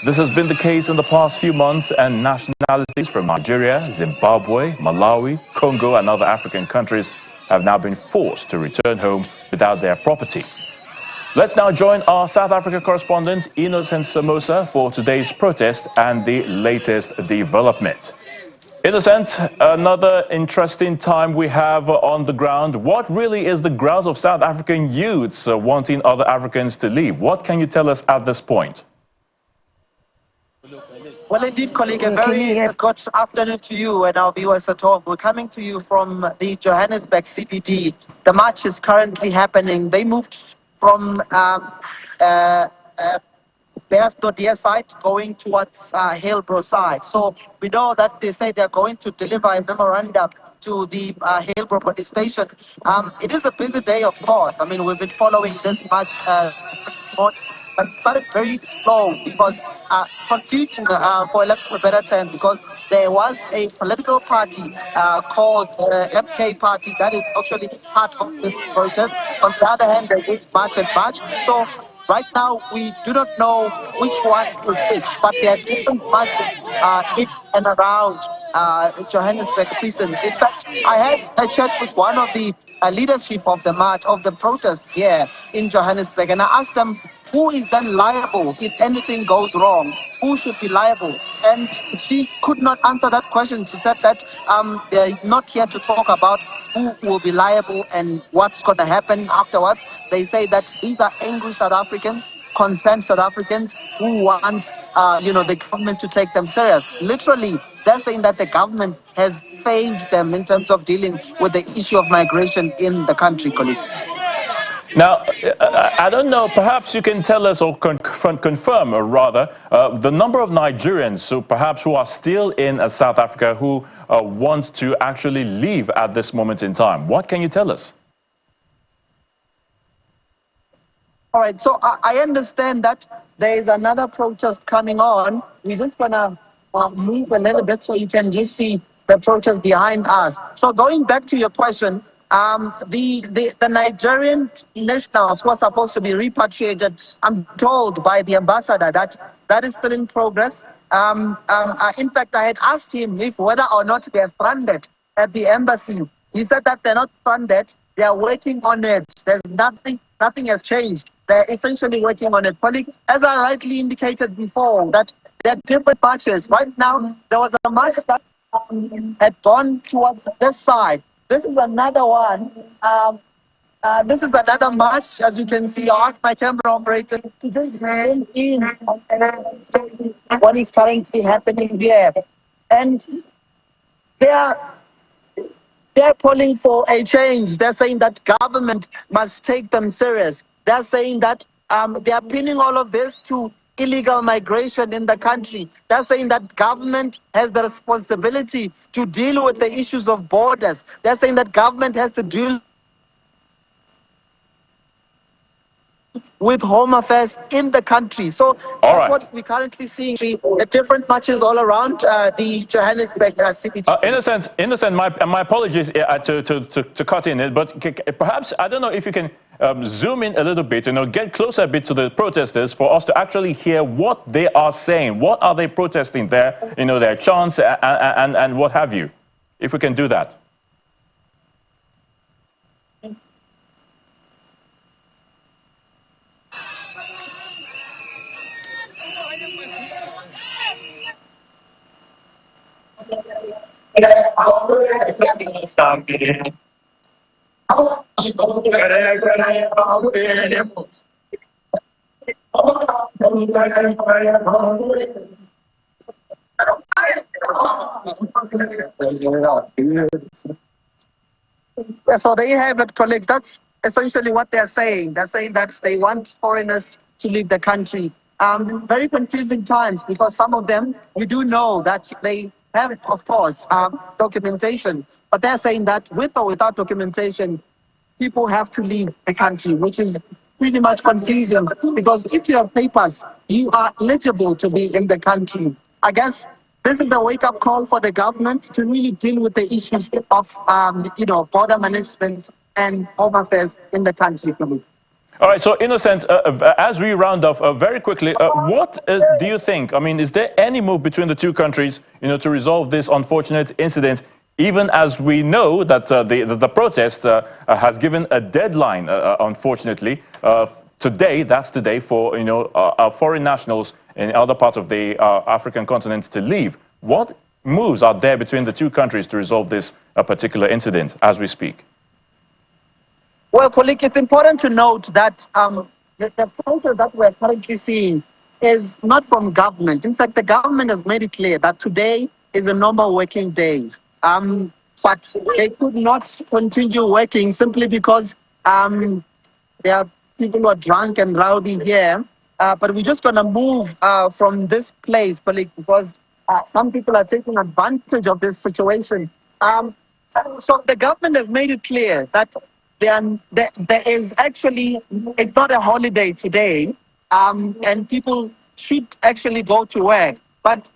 This has been the case in the past few months, and nationalities from Nigeria, Zimbabwe, Malawi, Congo, and other African countries have now been forced to return home without their property. Let's now join our South Africa correspondent, Innocent Samosa, for today's protest and the latest development. Innocent, another interesting time we have on the ground. What really is the grounds of South African youths wanting other Africans to leave? What can you tell us at this point? Well, indeed, colleague, a very good afternoon to you and our viewers at home. We're coming to you from the Johannesburg CBD. The march is currently happening. They moved from Bearsdorp side going towards Hillbrow side. So we know that they say they're going to deliver a memorandum to the Hillbrow police station. It is a busy day, of course. I mean, we've been following this march since morning, but it started very slow because confusion, for lack of a better term, because there was a political party called FK Party that is actually part of this protest. On the other hand, there is march and march. So right now, we do not know which one is which, but there are different marches in and around Johannesburg prison. In fact, I had a chat with one of the leadership of the march, of the protest here in Johannesburg, and I asked them, who is then liable if anything goes wrong? Who should be liable? And she could not answer that question. She said that they're not here to talk about who will be liable and what's going to happen afterwards. They say that these are angry South Africans, concerned South Africans who want, the government to take them serious. Literally, they're saying that the government has failed them in terms of dealing with the issue of migration in the country, colleague. Now, I don't know, perhaps you can tell us or confirm, or rather, the number of Nigerians who are still in South Africa who want to actually leave at this moment in time. What can you tell us? All right, so I understand that there is another protest coming on. We're just going to move a little bit so you can just see the protest behind us. So going back to your question, the Nigerian nationals who are supposed to be repatriated, I'm told by the ambassador that is still in progress. In fact, I had asked him if whether or not they're stranded at the embassy. He said that they're not stranded, they are working on it. There's nothing has changed. They're essentially working on it. Colleague, as I rightly indicated before, that there are different marches. Right now, there was a march that had gone towards this side. This is another one. This is another march, as you can see. I'll ask my camera operator to just zoom in on what is currently happening here. And they're calling for a change. They're saying that government must take them serious. They're saying that they are pinning all of this to illegal migration in the country. They're saying that government has the responsibility to deal with the issues of borders. They're saying that government has to deal with home affairs in the country. So that's what we're currently seeing, the different marches all around the Johannesburg CBD. Innocent, my apologies to cut in it, but perhaps, I don't know if you can zoom in a little bit, get closer a bit to the protesters for us to actually hear what they are saying. What are they protesting there, their chants and what have you, if we can do that. So there you have it, colleague. That's essentially what they're saying. They're saying that they want foreigners to leave the country. Very confusing times, because some of them, we do know that they have, of course, documentation, but they're saying that with or without documentation, people have to leave the country, which is pretty much confusing, because if you have papers, you are eligible to be in the country. I guess this is a wake-up call for the government to really deal with the issues of, border management and home affairs in the country. All right, so Innocent, as we round off very quickly, what do you think? I mean, is there any move between the two countries, to resolve this unfortunate incident, even as we know that the protest has given a deadline, unfortunately, today, that's today, for, foreign nationals in other parts of the African continent to leave. What moves are there between the two countries to resolve this particular incident as we speak? Well, colleague, it's important to note that the protest that we're currently seeing is not from government. In fact, the government has made it clear that today is a normal working day. But they could not continue working simply because there are people who are drunk and rowdy here. But we're just going to move from this place, colleague, because some people are taking advantage of this situation. So the government has made it clear that there is actually, it's not a holiday today, and people should actually go to work. But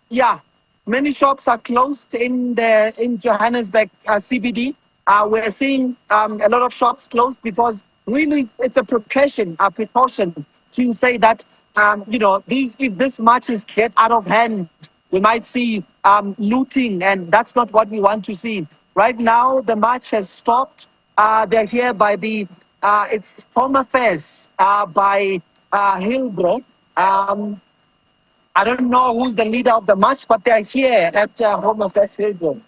yeah, many shops are closed in Johannesburg CBD. We're seeing a lot of shops closed because really it's a precaution to say that if this marches get out of hand, we might see looting, and that's not what we want to see. Right now, the march has stopped. They're here by it's Home Affairs by Hillbrook. I don't know who's the leader of the march, but they're here at Home Affairs Hillbrook.